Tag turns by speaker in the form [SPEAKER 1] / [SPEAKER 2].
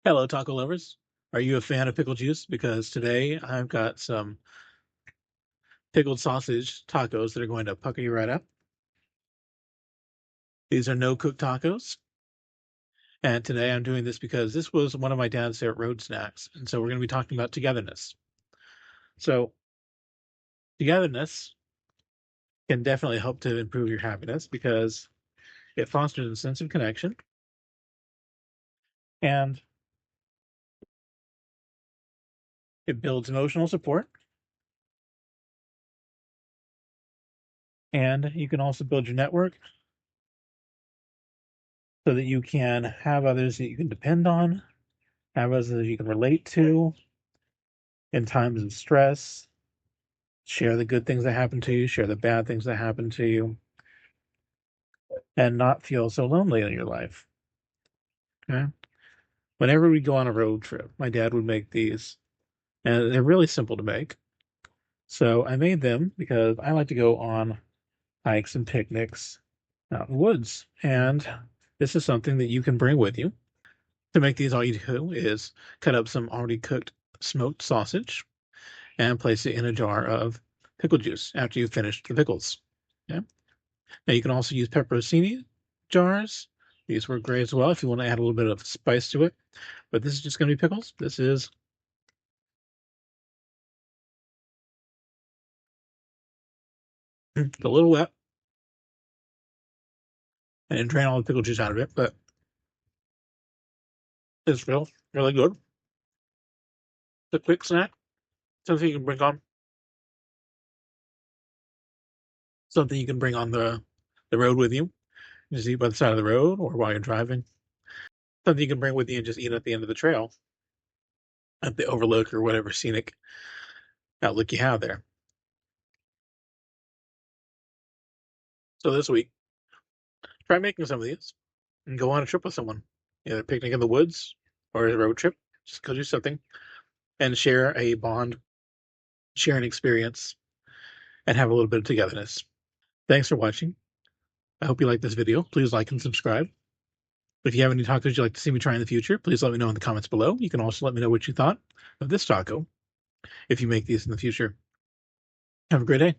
[SPEAKER 1] Hello, taco lovers. Are you a fan of pickle juice? Because today I've got some pickled sausage tacos that are going to pucker you right up. These are no-cook tacos. And today I'm doing this because this was one of my dad's favorite road snacks. And so we're going to be talking about togetherness. So, togetherness can definitely help to improve your happiness because it fosters a sense of connection and it builds emotional support. And you can also build your network so that you can have others that you can depend on, have others that you can relate to in times of stress. Share the good things that happen to you, share the bad things that happen to you, and not feel so lonely in your life. Okay. Whenever we go on a road trip, my dad would make these, and they're really simple to make. So I made them because I like to go on hikes and picnics out in the woods. And this is something that you can bring with you. To make these, all you do is cut up some already cooked smoked sausage and place it in a jar of pickle juice after you've finished the pickles. Okay. Now you can also use pepperoncini jars. These work great as well if you want to add a little bit of spice to it. But this is just going to be pickles. This is a little wet and drain all the pickle juice out of it, but it's real, really good. It's a quick snack, something you can bring on, something you can bring on the road with you. You just eat by the side of the road or while you're driving. Something you can bring with you and just eat at the end of the trail at the overlook or whatever scenic outlook you have there. So this week, try making some of these and go on a trip with someone, either a picnic in the woods or a road trip. Just go do something and share a bond, share an experience, and have a little bit of togetherness. Thanks for watching. I hope you like this video. Please like and subscribe. If you have any tacos you'd like to see me try in the future, please let me know in the comments below. You can also let me know what you thought of this taco if you make these in the future. Have a great day.